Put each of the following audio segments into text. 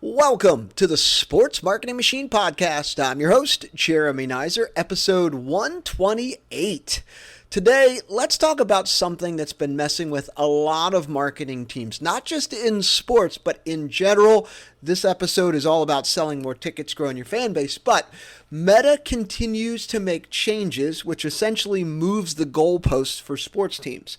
Welcome to the Sports Marketing Machine Podcast. I'm your host, Jeremy Neisser, episode 128. Today, let's talk about something that's been messing with a lot of marketing teams, not just in sports, but in general. This episode is all about selling more tickets, growing your fan base, but Meta continues to make changes, which essentially moves the goalposts for sports teams.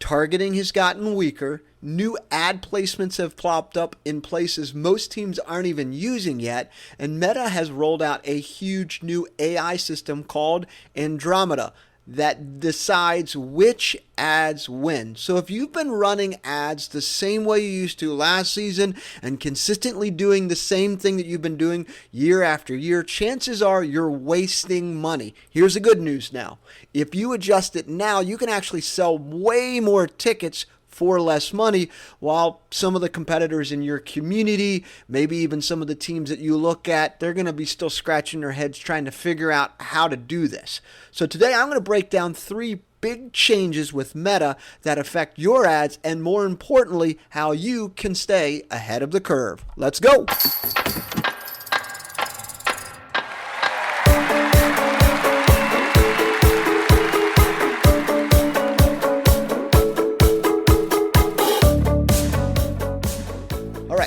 Targeting has gotten weaker. New ad placements have plopped up in places most teams aren't even using yet. And Meta has rolled out a huge new AI system called Andromeda that decides which ads win. So if you've been running ads the same way you used to last season and consistently doing the same thing that you've been doing year after year, chances are you're wasting money. Here's the good news now. If you adjust it now, you can actually sell way more tickets for less money, while some of the competitors in your community, maybe even some of the teams that you look at, they're going to be still scratching their heads trying to figure out how to do this. So today I'm going to break down 3 big changes with Meta that affect your ads and, more importantly, how you can stay ahead of the curve. Let's go.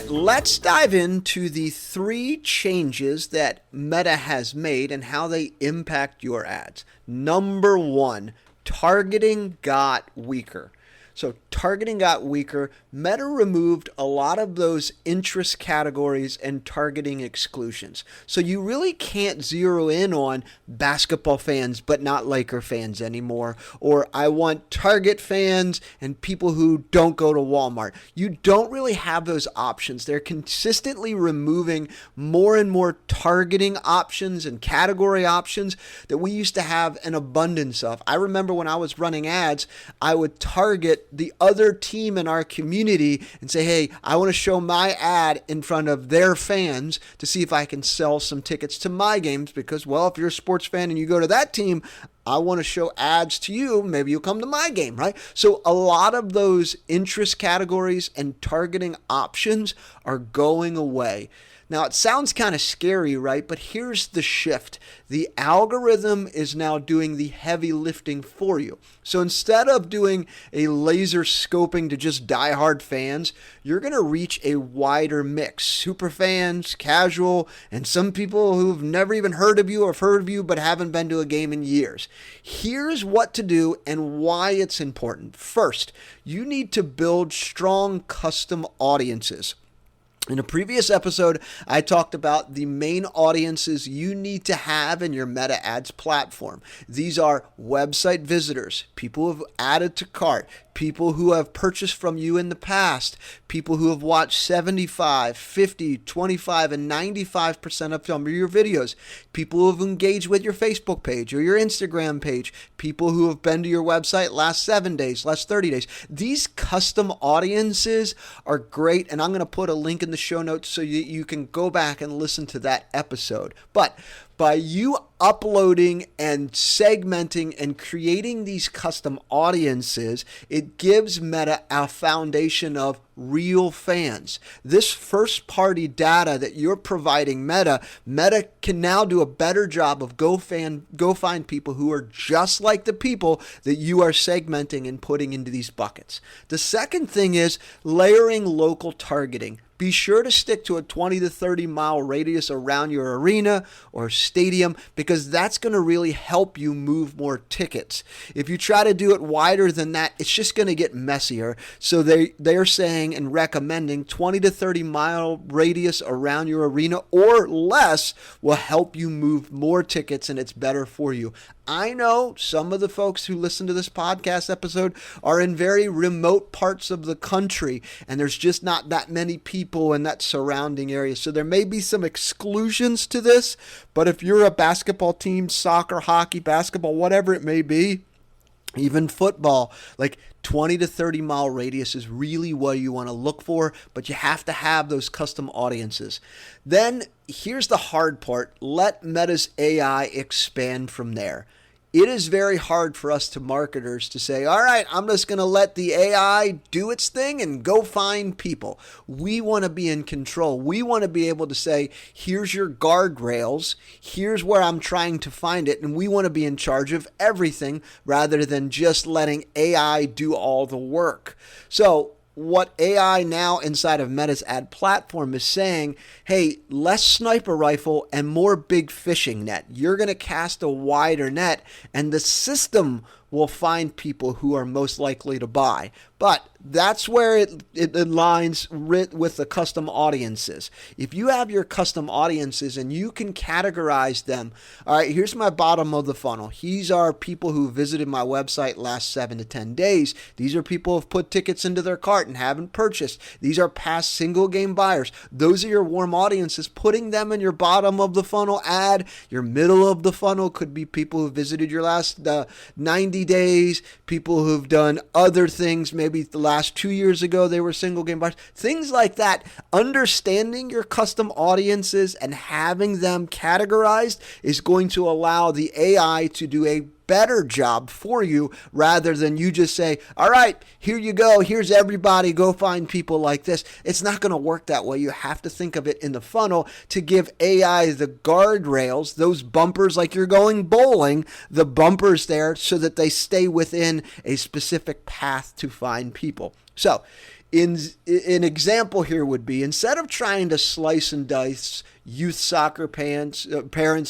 Let's dive into the 3 changes that Meta has made and how they impact your ads. Number 1, targeting got weaker. So targeting got weaker. Meta removed a lot of those interest categories and targeting exclusions. So you really can't zero in on basketball fans but not Laker fans anymore. Or I want Target fans and people who don't go to Walmart. You don't really have those options. They're consistently removing more and more targeting options and category options that we used to have an abundance of. I remember when I was running ads, I would target the other team in our community and say, hey, I want to show my ad in front of their fans to see if I can sell some tickets to my games because, well, if you're a sports fan and you go to that team, I want to show ads to you. Maybe you'll come to my game, right? So a lot of those interest categories and targeting options are going away. Now, it sounds kind of scary, right? But here's the shift. The algorithm is now doing the heavy lifting for you. So instead of doing a laser scoping to just diehard fans, you're going to reach a wider mix. Super fans, casual, and some people who've never even heard of you or have heard of you but haven't been to a game in years. Here's what to do and why it's important. First, you need to build strong custom audiences. In a previous episode, I talked about the main audiences you need to have in your Meta Ads platform. These are website visitors, people who have added to cart, people who have purchased from you in the past, people who have watched 75, 50, 25, and 95% of some of your videos, people who have engaged with your Facebook page or your Instagram page, people who have been to your website last 7 days, last 30 days. These custom audiences are great, and I'm going to put a link in the show notes so you can go back and listen to that episode. But by you uploading and segmenting and creating these custom audiences, it gives Meta a foundation of real fans. This first-party data that you're providing Meta can now do a better job of go find people who are just like the people that you are segmenting and putting into these buckets. The second thing is layering local targeting. Be sure to stick to a 20 to 30 mile radius around your arena or stadium because that's going to really help you move more tickets. If you try to do it wider than that, it's just going to get messier. So they're saying and recommending 20 to 30 mile radius around your arena or less will help you move more tickets, and it's better for you. I know some of the folks who listen to this podcast episode are in very remote parts of the country, and there's just not that many people in that surrounding area. So there may be some exclusions to this, but if you're a basketball team, soccer, hockey, basketball, whatever it may be, even football, like 20 to 30 mile radius is really what you want to look for, but you have to have those custom audiences. Then here's the hard part. Let Meta's AI expand from there. it is very hard for us to marketers to say, all right, I'm just going to let the AI do its thing and go find people. We want to be in control. We want to be able to say, here's your guardrails. Here's where I'm trying to find it. And we want to be in charge of everything rather than just letting AI do all the work. So what AI now inside of Meta's ad platform is saying, hey, less sniper rifle and more big fishing net. You're going to cast a wider net and the system will find people who are most likely to buy. But that's where it aligns with the custom audiences. If you have your custom audiences and you can categorize them, all right, here's my bottom of the funnel. These are people who visited my website last 7 to 10 days. These are people who have put tickets into their cart and haven't purchased. These are past single game buyers. Those are your warm audiences. Putting them in your bottom of the funnel ad. Your middle of the funnel could be people who visited your last 90 days, people who've done other things, maybe the last 2 years ago they were single game buyers, things like that. Understanding your custom audiences and having them categorized is going to allow the AI to do a better job for you rather than you just say, all right, here you go. Here's everybody. Go find people like this. It's not going to work that way. You have to think of it in the funnel to give AI the guardrails, those bumpers like you're going bowling, the bumpers there so that they stay within a specific path to find people. So an example here would be, instead of trying to slice and dice youth soccer parents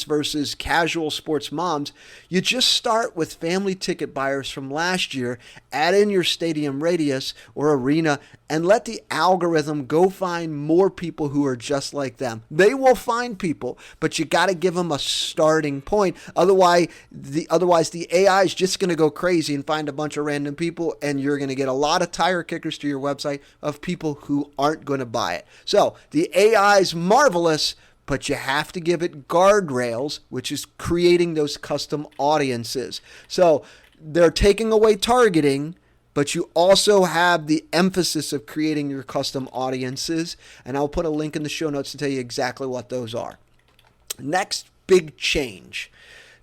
versus casual sports moms, you just start with family ticket buyers from last year, add in your stadium radius or arena, and let the algorithm go find more people who are just like them. They will find people, but you got to give them a starting point. Otherwise, the AI is just going to go crazy and find a bunch of random people, and you're going to get a lot of tire kickers to your website of people who aren't going to buy it. So the AI is marvelous, but you have to give it guardrails, which is creating those custom audiences. So they're taking away targeting, but you also have the emphasis of creating your custom audiences. And I'll put a link in the show notes to tell you exactly what those are. Next big change.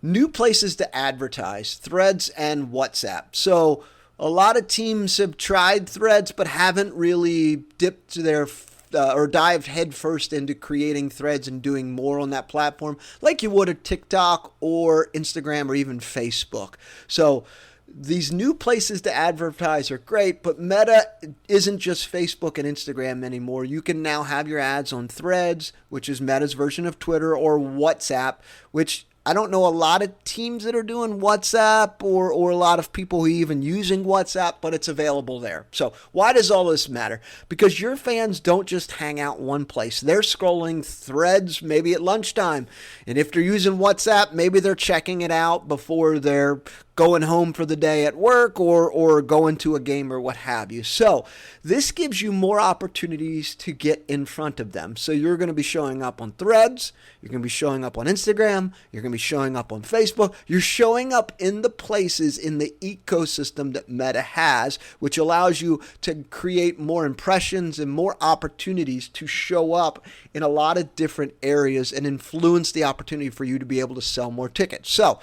New places to advertise, Threads and WhatsApp. So a lot of teams have tried Threads, but haven't really dipped their or dived headfirst into creating threads and doing more on that platform like you would a TikTok or Instagram or even Facebook. So these new places to advertise are great, but Meta isn't just Facebook and Instagram anymore. You can now have your ads on Threads, which is Meta's version of Twitter, or WhatsApp, which I don't know a lot of teams that are doing WhatsApp or a lot of people who are even using WhatsApp, but it's available there. So why does all this matter? Because your fans don't just hang out one place. They're scrolling Threads maybe at lunchtime. And if they're using WhatsApp, maybe they're checking it out before they're going home for the day at work or going to a game or what have you. So this gives you more opportunities to get in front of them. So you're going to be showing up on Threads, you're going to be showing up on Instagram, you're going to be showing up on Facebook, you're showing up in the places in the ecosystem that Meta has, which allows you to create more impressions and more opportunities to show up in a lot of different areas and influence the opportunity for you to be able to sell more tickets. So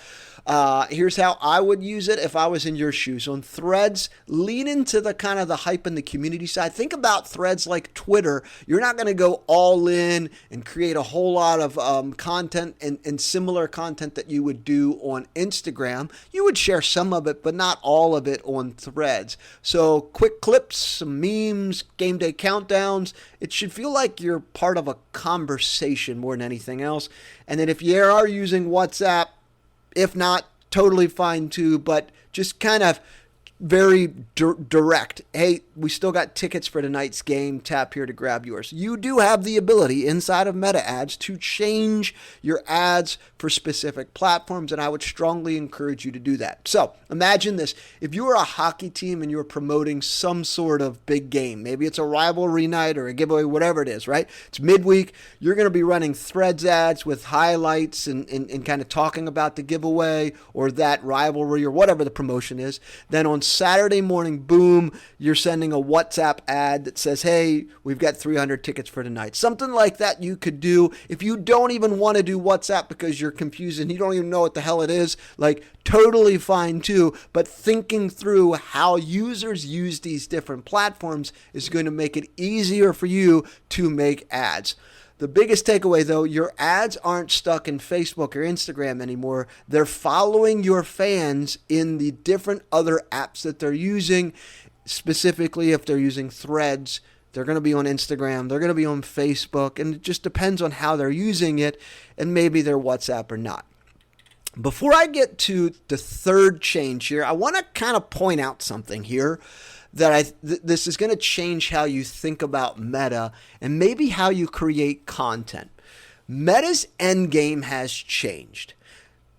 here's how I would use it if I was in your shoes. On Threads, lean into the kind of the hype in the community side. Think about Threads like Twitter. You're not going to go all in and create a whole lot of content and similar content that you would do on Instagram. You would share some of it, but not all of it on Threads. So quick clips, some memes, game day countdowns. It should feel like you're part of a conversation more than anything else. And then if you are using WhatsApp, if not, totally fine too, but just kind of very direct. Hey, we still got tickets for tonight's game. Tap here to grab yours. You do have the ability inside of Meta Ads to change your ads for specific platforms, and I would strongly encourage you to do that. So imagine this. If you are a hockey team and you're promoting some sort of big game, maybe it's a rivalry night or a giveaway, whatever it is, right? It's midweek. You're going to be running Threads ads with highlights and kind of talking about the giveaway or that rivalry or whatever the promotion is. Then on Saturday morning, boom, you're sending a WhatsApp ad that says, hey, we've got 300 tickets for tonight. Something like that you could do. If you don't even want to do WhatsApp because you're confused and you don't even know what the hell it is, like totally fine too. But thinking through how users use these different platforms is going to make it easier for you to make ads. The biggest takeaway, though, your ads aren't stuck in Facebook or Instagram anymore. They're following your fans in the different other apps that they're using. Specifically, if they're using Threads, they're going to be on Instagram, they're going to be on Facebook, and it just depends on how they're using it and maybe their WhatsApp or not. Before I get to the third change here, I want to kind of point out something here that this is going to change how you think about Meta and maybe how you create content. Meta's endgame has changed.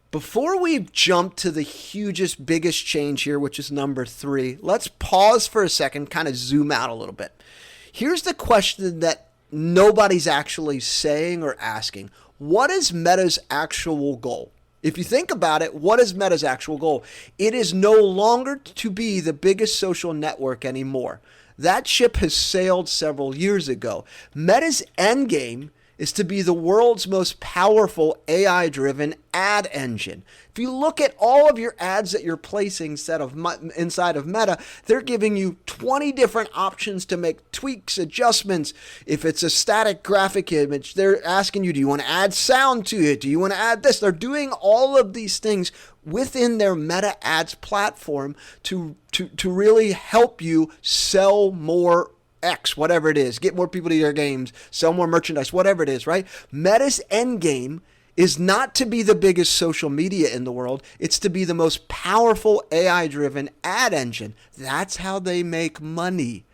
Before we jump to the hugest, biggest change here, which is number 3, let's pause for a second, kind of zoom out a little bit. Here's the question that nobody's actually saying or asking. What is Meta's actual goal? If you think about it, what is Meta's actual goal? It is no longer to be the biggest social network anymore. That ship has sailed several years ago. Meta's endgame is to be the world's most powerful AI-driven ad engine. If you look at all of your ads that you're placing inside of Meta, they're giving you 20 different options to make tweaks, adjustments. If it's a static graphic image, they're asking you, do you want to add sound to it? Do you want to add this? They're doing all of these things within their Meta Ads platform to really help you sell more X, whatever it is, get more people to your games, sell more merchandise, whatever it is, right? Meta's endgame is not to be the biggest social media in the world. It's to be the most powerful AI-driven ad engine. That's how they make money.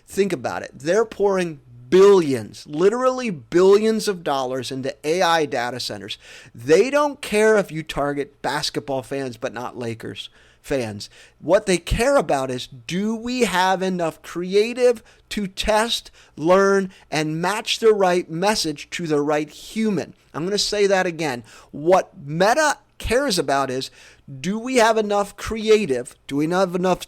Think about it. They're pouring billions, literally billions of dollars into AI data centers. They don't care if you target basketball fans, but not Lakers fans. What they care about is, do we have enough creative to test, learn, and match the right message to the right human? I'm going to say that again. What Meta cares about is, do we have enough creative? Do we have enough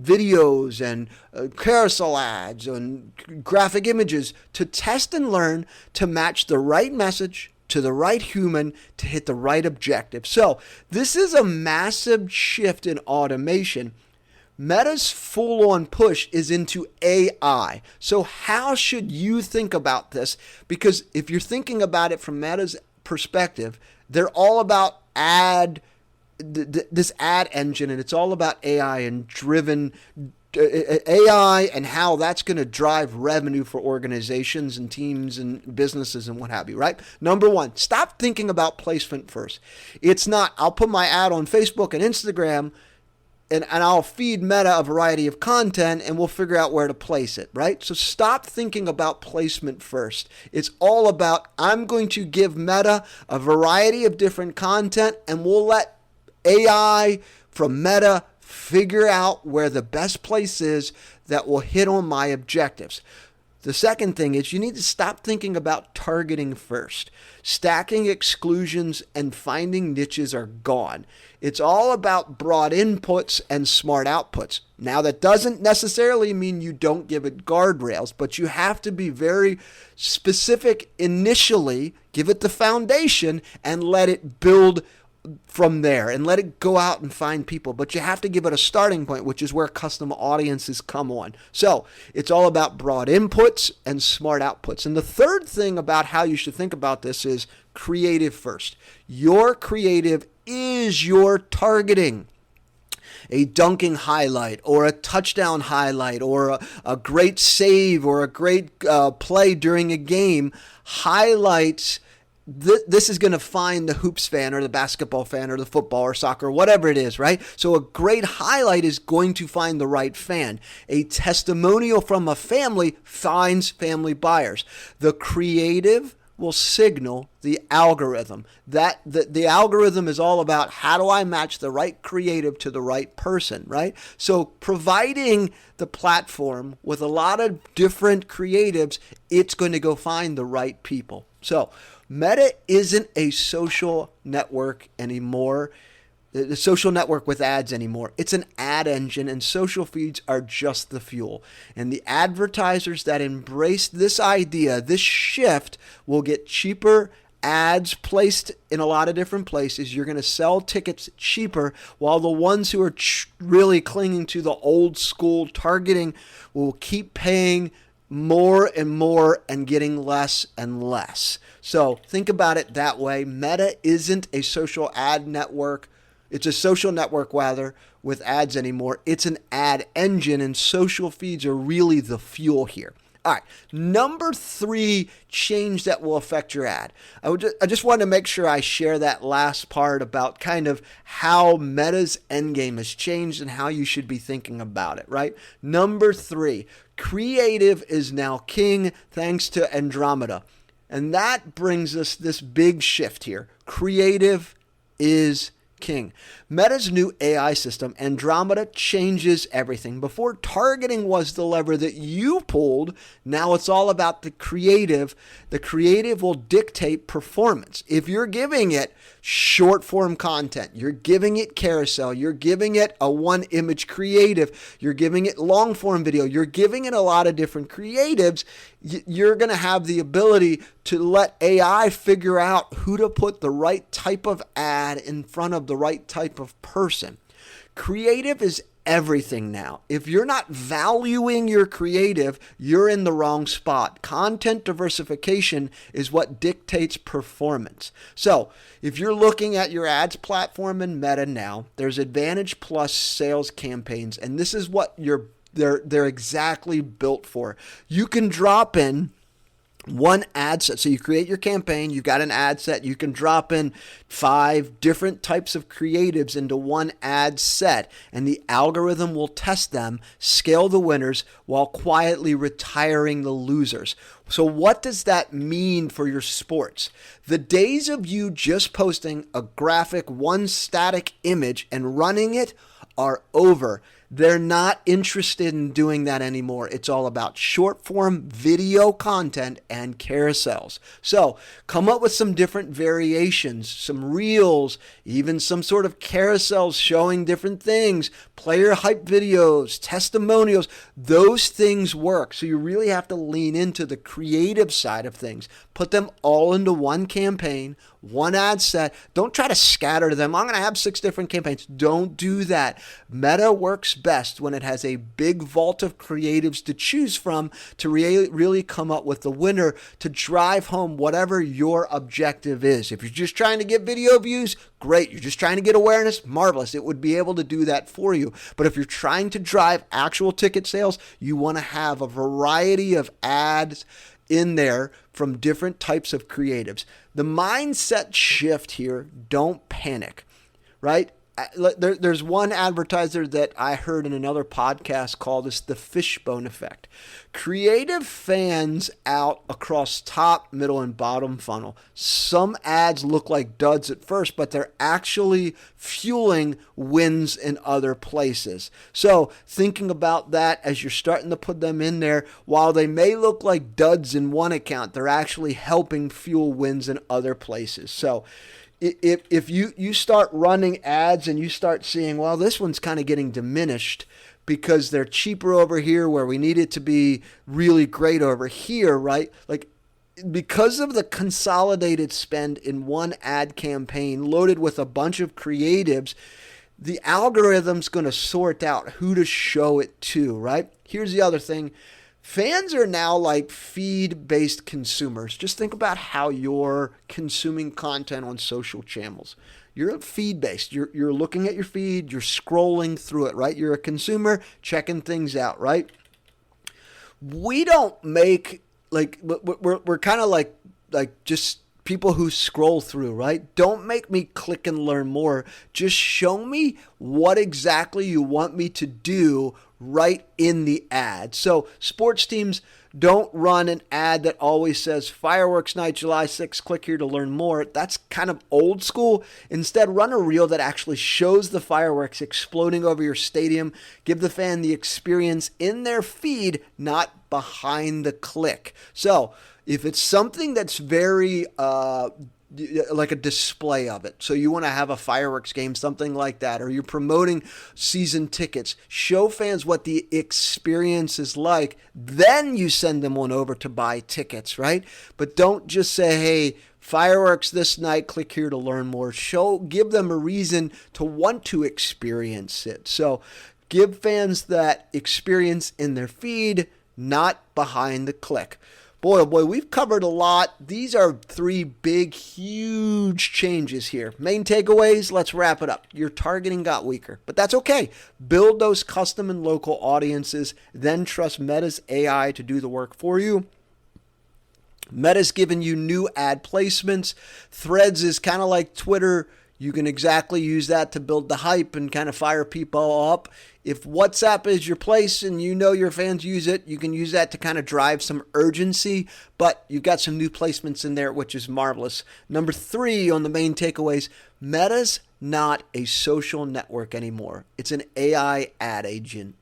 videos and carousel ads and graphic images to test and learn to match the right message to the right human to hit the right objective? So this is a massive shift in automation. Meta's full-on push is into AI. So how should you think about this? Because if you're thinking about it from Meta's perspective, they're all about this ad engine, and it's all about AI and driven AI and how that's going to drive revenue for organizations and teams and businesses and what have you, right? Number 1, stop thinking about placement first. It's not, I'll put my ad on Facebook and Instagram and I'll feed Meta a variety of content and we'll figure out where to place it, right? So stop thinking about placement first. It's all about, I'm going to give Meta a variety of different content and we'll let AI from Meta figure out where the best place is that will hit on my objectives. The second thing is, you need to stop thinking about targeting first. Stacking exclusions and finding niches are gone. It's all about broad inputs and smart outputs. Now, that doesn't necessarily mean you don't give it guardrails, but you have to be very specific initially, give it the foundation, and let it build from there and let it go out and find people. But you have to give it a starting point, which is where custom audiences come on. So it's all about broad inputs and smart outputs. And the third thing about how you should think about this is creative first. Your creative is your targeting. A dunking highlight or a touchdown highlight or a great save or a great play during a game highlights. This is going to find the hoops fan or the basketball fan or the football or soccer, whatever it is, right? So a great highlight is going to find the right fan. A testimonial from a family finds family buyers. The creative will signal the algorithm. That the algorithm is all about, how do I match the right creative to the right person, right? So providing the platform with a lot of different creatives, it's going to go find the right people. So Meta isn't a social network anymore. the social network with ads anymore. It's an ad engine, and social feeds are just the fuel. And the advertisers that embrace this idea, this shift, will get cheaper ads placed in a lot of different places. You're going to sell tickets cheaper, while the ones who are really clinging to the old school targeting will keep paying more and more and getting less and less. So think about it that way. Meta isn't a social ad network. It's a social network, rather, with ads anymore. It's an ad engine, and social feeds are really the fuel here. All right, number 3 change that will affect your ad. I just wanted to make sure I share that last part about kind of how Meta's endgame has changed and how you should be thinking about it, right? Number 3, creative is now king thanks to Andromeda. And that brings us this big shift here. Creative is king. Meta's new AI system, Andromeda, changes everything. Before, targeting was the lever that you pulled. Now it's all about the creative. The creative will dictate performance. If you're giving it short form content, you're giving it carousel, you're giving it a one image creative, you're giving it long form video, you're giving it a lot of different creatives, you're going to have the ability to let AI figure out who to put the right type of ad in front of the right type of person. Creative is everything now. If you're not valuing your creative, you're in the wrong spot. Content diversification is what dictates performance. So if you're looking at your ads platform in Meta now, there's Advantage Plus sales campaigns, and this is what they're exactly built for. You can drop in one ad set. So you create your campaign, you've got an ad set, you can drop in 5 different types of creatives into one ad set, and the algorithm will test them, scale the winners while quietly retiring the losers. So what does that mean for your sports? The days of you just posting a graphic, one static image and running it are over. They're not interested in doing that anymore. It's all about short form video content and carousels. So come up with some different variations, some reels, even some sort of carousels showing different things, player hype videos, testimonials. Those things work. So you really have to lean into the creative side of things. Put them all into one campaign, one ad set. Don't try to scatter them. I'm going to have 6 different campaigns. Don't do that. Meta works best when it has a big vault of creatives to choose from to really come up with the winner to drive home whatever your objective is. If you're just trying to get video views, great. You're just trying to get awareness, marvelous. It would be able to do that for you. But if you're trying to drive actual ticket sales, you want to have a variety of ads in there from different types of creatives. The mindset shift here, don't panic, right? There's one advertiser that I heard in another podcast called this the fishbone effect. Creative fans out across top, middle, and bottom funnel. Some ads look like duds at first, but they're actually fueling wins in other places. So thinking about that as you're starting to put them in there, while they may look like duds in one account, they're actually helping fuel wins in other places. So if you start running ads and you start seeing, well, this one's kind of getting diminished because they're cheaper over here where we need it to be really great over here, right? Like, because of the consolidated spend in one ad campaign loaded with a bunch of creatives, the algorithm's going to sort out who to show it to, right? Here's the other thing. Fans are now like feed-based consumers. Just think about how you're consuming content on social channels. You're feed-based. You're looking at your feed. You're scrolling through it, right? You're a consumer checking things out, right? We don't make, like, we're kind of like just people who scroll through, right? Don't make me click and learn more. Just show me what exactly you want me to do right in the ad. So sports teams don't run an ad that always says fireworks night July 6th, click here to learn more. That's kind of old school. Instead, run a reel that actually shows the fireworks exploding over your stadium. Give the fan the experience in their feed, not behind the click. So if it's something that's very like a display of it. So you want to have a fireworks game, something like that, or you're promoting season tickets. Show fans what the experience is like. Then you send them on over to buy tickets, right? But don't just say, hey, fireworks this night, click here to learn more. Give them a reason to want to experience it. So give fans that experience in their feed, not behind the click. Boy, oh boy, we've covered a lot. These are 3 big, huge changes here. Main takeaways, let's wrap it up. Your targeting got weaker, but that's okay. Build those custom and local audiences, then trust Meta's AI to do the work for you. Meta's given you new ad placements. Threads is kind of like Twitter. You can exactly use that to build the hype and kind of fire people up. If WhatsApp is your place and you know your fans use it, you can use that to kind of drive some urgency, but you've got some new placements in there, which is marvelous. Number 3 on the main takeaways, Meta's not a social network anymore. It's an AI ad agent.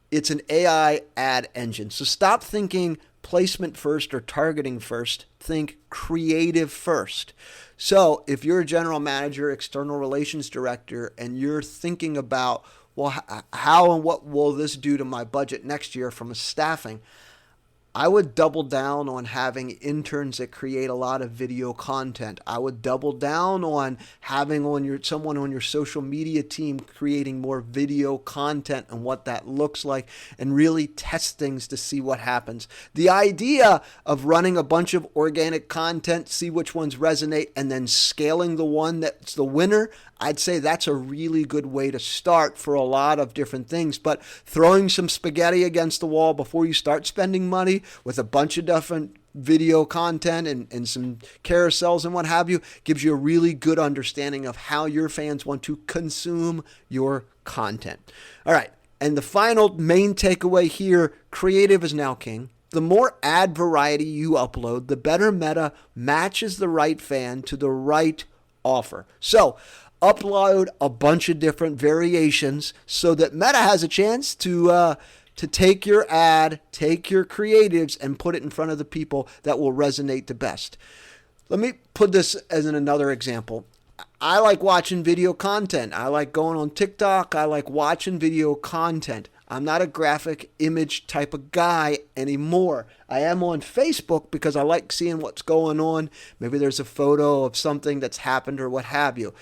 It's an AI ad engine. So stop thinking placement first or targeting first. Think creative first. So if you're a general manager, external relations director, and you're thinking about, well, how and what will this do to my budget next year from a staffing? I would double down on having interns that create a lot of video content. I would double down on having someone on your social media team creating more video content and what that looks like, and really test things to see what happens. The idea of running a bunch of organic content, see which ones resonate, and then scaling the one that's the winner, I'd say that's a really good way to start for a lot of different things. But throwing some spaghetti against the wall before you start spending money with a bunch of different video content and some carousels and what have you gives you a really good understanding of how your fans want to consume your content. All right. And the final main takeaway here, creative is now king. The more ad variety you upload, the better Meta matches the right fan to the right offer. So upload a bunch of different variations so that Meta has a chance to take your ad, take your creatives, and put it in front of the people that will resonate the best. Let me put this as another example. I like watching video content. I like going on TikTok. I like watching video content. I'm not a graphic image type of guy anymore. I am on Facebook because I like seeing what's going on. Maybe there's a photo of something that's happened or what have you.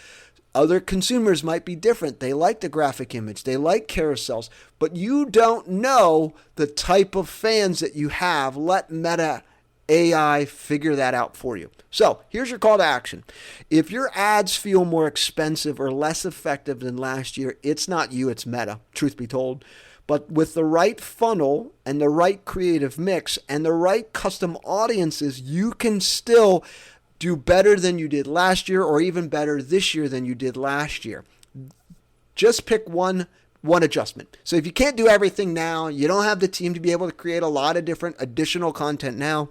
Other consumers might be different. They like the graphic image. They like carousels. But you don't know the type of fans that you have. Let Meta AI figure that out for you. So here's your call to action. If your ads feel more expensive or less effective than last year, it's not you, it's Meta, truth be told. But with the right funnel and the right creative mix and the right custom audiences, you can still do better than you did last year, or even better this year than you did last year. Just pick one adjustment. So if you can't do everything now, you don't have the team to be able to create a lot of different additional content now.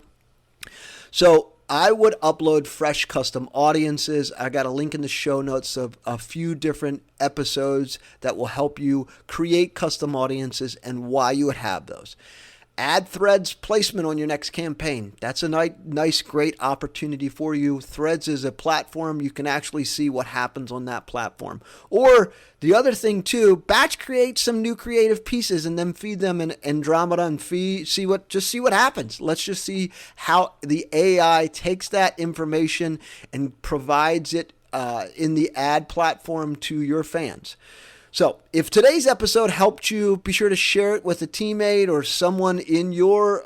So I would upload fresh custom audiences. I got a link in the show notes of a few different episodes that will help you create custom audiences and why you would have those. Add Threads placement on your next campaign. That's a nice, great opportunity for you. Threads is a platform. You can actually see what happens on that platform. Or the other thing too, batch create some new creative pieces and then feed them in Andromeda and see what happens. Let's just see how the AI takes that information and provides it in the ad platform to your fans. So if today's episode helped you, be sure to share it with a teammate or someone in your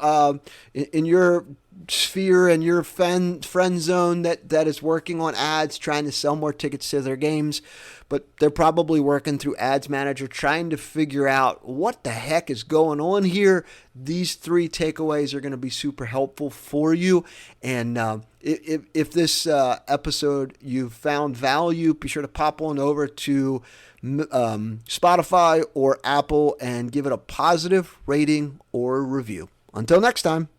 sphere and your friend zone that is working on ads, trying to sell more tickets to their games. But they're probably working through Ads Manager, trying to figure out what the heck is going on here. These 3 takeaways are going to be super helpful for you. And if this episode you found value, be sure to pop on over to Spotify or Apple and give it a positive rating or review. Until next time.